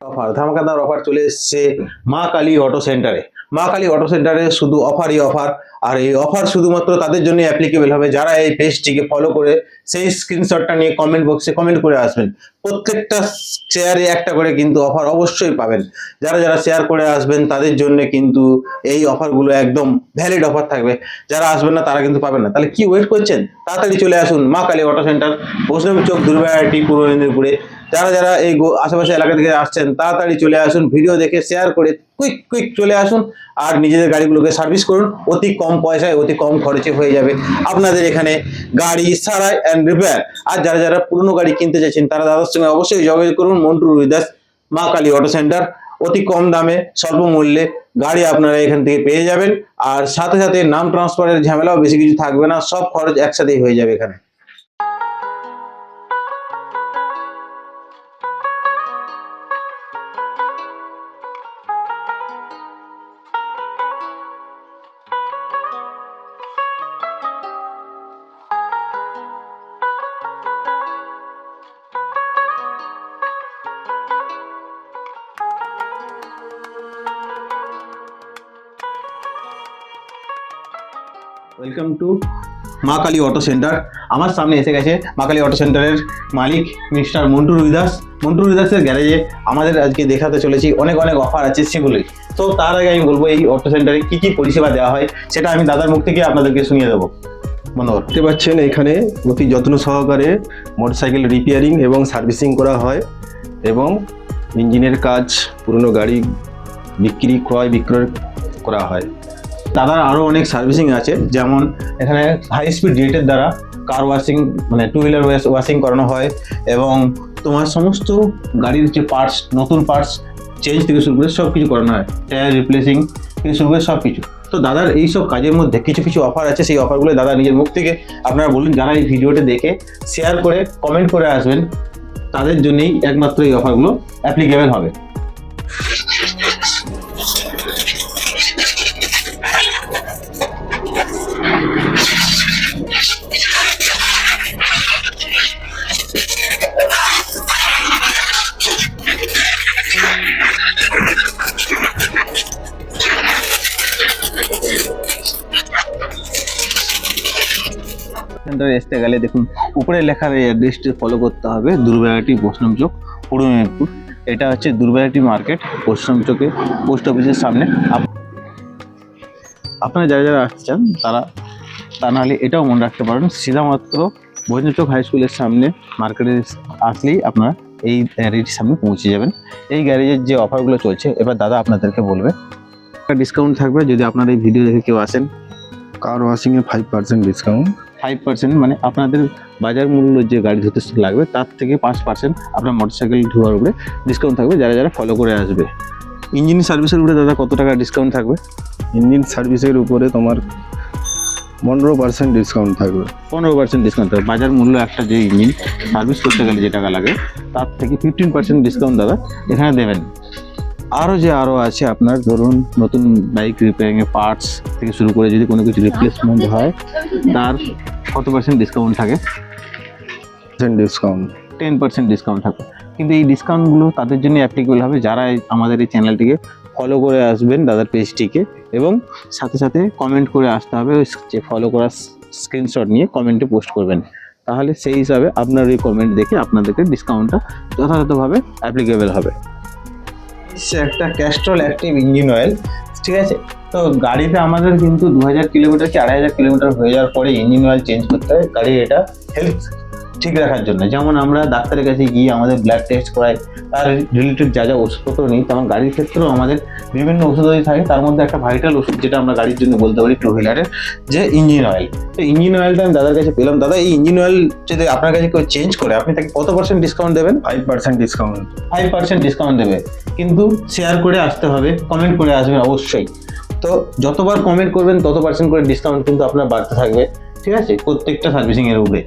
Offer ধামাকাদার offer চলে এসেছে মা কালী অটো সেন্টারে। মা কালী অটো সেন্টারে শুধু অফারই অফার, আর এই অফার শুধুমাত্র তাদের জন্য অ্যাপ্লিকেবল হবে যারা এই পেজটিকে ফলো করে সেই স্ক্রিনশটটা নিয়ে কমেন্ট বক্সে কমেন্ট করে আসবেন। প্রত্যেকটা শেয়ারে একটা করে কিন্তু অফার অবশ্যই পাবেন। যারা যারা শেয়ার করে আসবেন তাদের জন্য কিন্তু এই অফারগুলো একদম ভ্যালিড অফার থাকবে। যারা আসবেন না তারা কিন্তু পাবেন না। তাহলে কি ওয়েট করছেন? তাড়াতাড়ি চলে আসুন মা কালী অটো সেন্টার, বৈষ্ণবী চক, দুর্গাহাটি, পূর্ব মেদিনীপুরে। যারা যারা এই আশেপাশে এলাকা থেকে আসছেন তাড়াতাড়ি চলে আসুন, ভিডিও দেখে শেয়ার করে কুইক চলে আসুন আর নিজেদের গাড়িগুলোকে সার্ভিস করুন। অতি কম পয়সায় অতি কম খরচে হয়ে যাবে আপনাদের এখানে গাড়ি সারাই অ্যান্ড রিপেয়ার। আর যারা যারা পুরনো গাড়ি কিনতে চাইছেন তারা দাদার সঙ্গে অবশ্যই যোগাযোগ করুন। মন্টু রুইদাস, মা কালী অটো সেন্টার। অতি কম দামে স্বল্প মূল্যে গাড়ি আপনারা এখান থেকে পেয়ে যাবেন। আর সাথে সাথে নাম ট্রান্সফারের ঝামেলাও বেশি কিছু থাকবে না, সব খরচ একসাথেই হয়ে যাবে এখানে। ওয়েলকাম টু মা কালী অটো সেন্টার। আমার সামনে এসে গেছে মা কালী অটো সেন্টারের মালিক মিস্টার মন্টু রুইদাস। মন্টু রুইদাসের গ্যারেজে আমাদের আজকে দেখাতে চলেছি অনেক অফার আছে সেগুলোই। তো তার আগে আমি বলবো এই অটো সেন্টারে কি কি পরিষেবা দেওয়া হয় সেটা আমি দাদার মুখ থেকে আপনাদেরকে শুনিয়ে দেবো। ধন্যবাদ। দেখতে পাচ্ছেন এখানে অতি যত্ন সহকারে মোটরসাইকেল রিপেয়ারিং এবং সার্ভিসিং করা হয় এবং ইঞ্জিনের কাজ, পুরনো গাড়ি ক্রয় বিক্রয় করা হয়। দাদার আরও অনেক সার্ভিসিং আছে, যেমন এখানে হাই স্পিড জেটের দ্বারা কার ওয়াশিং মানে টু হুইলার ওয়াশিং করানো হয় এবং তোমার সমস্ত গাড়ির যে পার্টস, নতুন পার্টস চেঞ্জ থেকে শুরু করে সব কিছু করানো হয়, টায়ার রিপ্লেসিং থেকে শুরু করে সব কিছু। তো দাদার এই সব কাজের মধ্যে কিছু অফার আছে, সেই অফারগুলো দাদা নিজের মুখ থেকে আপনারা বলুন। যারা এই ভিডিওটা দেখে শেয়ার করে কমেন্ট করে আসবেন তাদের জন্যই একমাত্র এই অফারগুলো অ্যাপ্লিকেবল হবে। সেন্টারে আসতে গেলে দেখুন উপরে লেখার এই অ্যাড্রেসটি ফলো করতে হবে, দুর্গাহাটি বৈষ্ণবী চক, পূর্ব মেদিনীপুর। এটা হচ্ছে দুর্গাহাটি মার্কেট, বৈষ্ণবী চকে পোস্ট অফিসের সামনে। আপনারা যারা যারা আসতে চান তারা তা নাহলে এটাও মনে রাখতে পারেন, সিধামাত্র বৈষ্ণবী চক হাই স্কুলের সামনে মার্কেটে আসলেই আপনারা এই গ্যারেজের সামনে পৌঁছে যাবেন। এই গ্যারেজের যে অফারগুলো চলছে এবার দাদা আপনাদেরকে বলবে। একটা ডিসকাউন্ট থাকবে যদি আপনারা এই ভিডিও দেখে কেউ আসেন। কার ওয়াশিংয়ে 5% ডিসকাউন্ট। 5% মানে আপনাদের বাজার মূল্য যে গাড়ি ধুতে লাগবে তার থেকে 5% আপনার মোটরসাইকেল ধোয়ার উপরে ডিসকাউন্ট থাকবে যারা যারা ফলো করে আসবে। ইঞ্জিন সার্ভিসের উপরে দাদা কত টাকা ডিসকাউন্ট থাকবে? ইঞ্জিন সার্ভিসের উপরে তোমার 15% ডিসকাউন্ট থাকবে। 15% ডিসকাউন্ট থাকবে। বাজার মূল্য একটা যে ইঞ্জিন সার্ভিস করতে গেলে যে টাকা লাগে তার থেকে 15% ডিসকাউন্ট দাদা এখানে দেবেন। আরও আছে আপনার ধরুন নতুন বাইক রিপেয়ারিংয়ের পার্টস থেকে শুরু করে যদি কোনো কিছু রিপ্লেসমেন্ট হয় তার কত পার্সেন্ট ডিসকাউন্ট থাকে? ডিসকাউন্ট 10% ডিসকাউন্ট থাকে। কিন্তু এই ডিসকাউন্টগুলো তাদের জন্য অ্যাপ্লিকেবল হবে যারা আমাদের এই চ্যানেলটিকে ফলো করে আসবেন, দাদার পেজটিকে, এবং সাথে সাথে কমেন্ট করে আসতে হবে। যে ফলো করার স্ক্রিনশট নিয়ে কমেন্টে পোস্ট করবেন, তাহলে সেই হিসাবে আপনার এই কমেন্ট দেখে আপনাদেরকে ডিসকাউন্টটা যথাযথভাবে অ্যাপ্লিকেবল হবে। একটা ক্যাস্ট্রল অ্যাক্টিভ ইঞ্জিন অয়েল, ঠিক আছে? তো গাড়িতে আমাদের কিন্তু 2000 কিলোমিটার কি 2500 কিলোমিটার হয়ে যাওয়ার পরে ইঞ্জিন অয়েল চেঞ্জ করতে হয় গাড়ির এটা হেলথ ঠিক রাখার জন্য। যেমন আমরা ডাক্তারের কাছে গিয়ে আমাদের ব্লাড টেস্ট করাই, তার রিলেটেড যা ওষুধপত্র নিই, তেমন গাড়ির ক্ষেত্রেও আমাদের বিভিন্ন ওষুধই থাকে। তার মধ্যে একটা ভাইটাল ওষুধ যেটা আমরা গাড়ির জন্য বলতে পারি টু হুইলারের, যে ইঞ্জিন অয়েল। তো ইঞ্জিন অয়েলটা আমি দাদার কাছে পেলাম। দাদা এই ইঞ্জিন অয়েল যদি আপনার কাছে কেউ চেঞ্জ করে আপনি তাকে কত % ডিসকাউন্ট দেবেন? 5% ডিসকাউন্ট। 5% ডিসকাউন্ট দেবে, কিন্তু শেয়ার করে আসতে হবে, কমেন্ট করে আসবেন অবশ্যই। তো যতবার কমেন্ট করবেন তত % করে ডিসকাউন্ট কিন্তু আপনার বাড়তে থাকবে, ঠিক আছে, প্রত্যেকটা সার্ভিসিংয়ের উপরে।